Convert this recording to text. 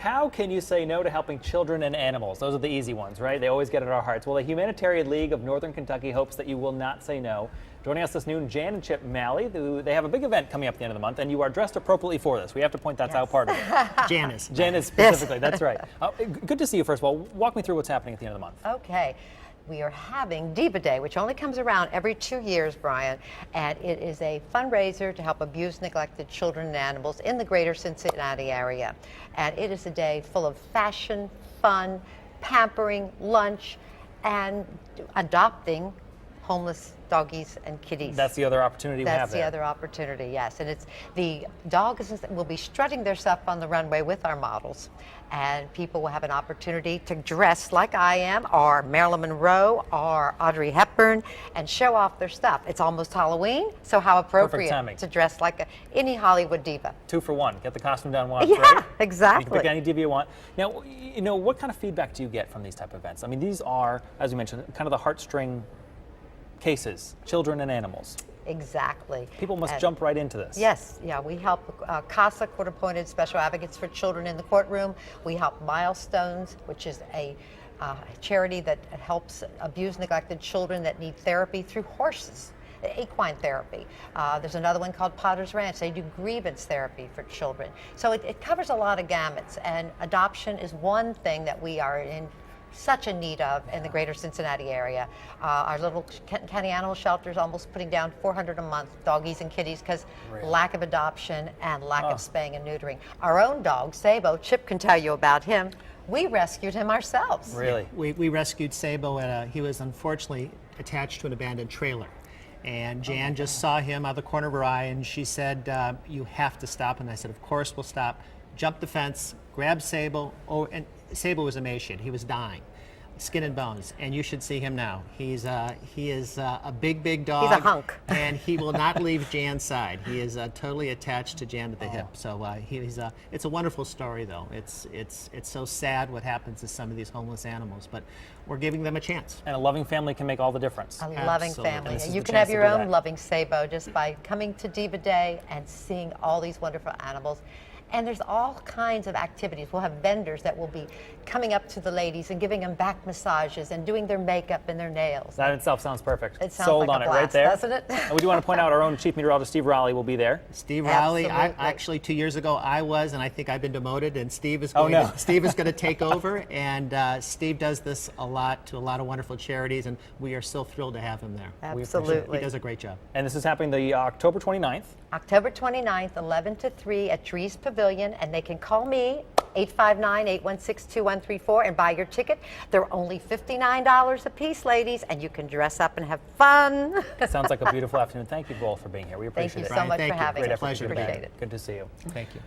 How can you say no to helping children and animals? Those are the easy ones, right? They always get at our hearts. Well, the Humanitarian League of Northern Kentucky hopes that you will not say no. Joining us this noon, Jan and Chip Malley. They have a big event coming up at the end of the month, and you are dressed appropriately for this. We have to point that out part of it. Janice. Janice specifically, that's right. Good to see you, first of all. Walk me through what's happening at the end of the month. Okay. We are having Diva Day, which only comes around every 2 years, Brian, and it is a fundraiser to help abused, neglected children and animals in the greater Cincinnati area. And it is a day full of fashion, fun, pampering, lunch, and adopting homeless doggies and kitties. That's the other opportunity we have there. That's the other opportunity, yes. And it's the dogs will be strutting their stuff on the runway with our models. And people will have an opportunity to dress like I am, or Marilyn Monroe, or Audrey Hepburn, and show off their stuff. It's almost Halloween, so how appropriate to dress like any Hollywood diva. 2 for 1. Get the costume done once, yeah, right? Exactly. You can pick any diva you want. Now, you know, what kind of feedback do you get from these type of events? I mean, these are, as you mentioned, kind of the heartstring cases, children and animals. Exactly. People must jump right into this. Yes, yeah, we help CASA, Court-Appointed Special Advocates for Children in the Courtroom. We help Milestones, which is a charity that helps abused, neglected children that need therapy through horses, equine therapy. There's another one called Potter's Ranch. They do grievance therapy for children. So it covers a lot of gamuts, and adoption is one thing that we are in such a need of in the greater Cincinnati area. Our little county animal shelter is almost putting down $400 a month, doggies and kitties, because lack of adoption and lack of spaying and neutering. Our own dog, Sabo, Chip can tell you about him. We rescued him ourselves. Really? We rescued Sabo, and he was unfortunately attached to an abandoned trailer. And Jan just saw him out of the corner of her eye, and she said, you have to stop. And I said, of course we'll stop. Jumped the fence, grabbed Sabo, and Sabo was emaciated. He was dying, skin and bones, and you should see him now. He is a big dog. He's a hunk. And he will not leave Jan's side. He is totally attached to Jan at the hip. So it's a wonderful story, though. It's so sad what happens to some of these homeless animals, but we're giving them a chance. And a loving family can make all the difference. A loving family. You can chance have to your do own that. loving Sabo just by coming to Diva Day and seeing all these wonderful animals. And there's all kinds of activities. We'll have vendors that will be coming up to the ladies and giving them back massages and doing their makeup and their nails. That in itself sounds perfect. It sounds Sold like on a it blast, right there. doesn't it? And we do want to point out our own Chief Meteorologist, Steve Rowley, will be there. Steve Rowley, Absolutely. actually 2 years ago I was, and I think I've been demoted, and Steve is Oh, going, no. Steve is going to take over, and Steve does this a lot to a lot of wonderful charities, and we are so thrilled to have him there. Absolutely. He does a great job. And this is happening the October 29th. October 29th, 11 to 3 at Trees Pavilion, and they can call me, 859-816-2134, and buy your ticket. They're only $59 a piece, ladies, and you can dress up and have fun. Sounds like a beautiful afternoon. Thank you both for being here. We appreciate Thank you it. so much Thank for you. having Great us. pleasure to be Appreciate here. it. Good to see you. Thank you.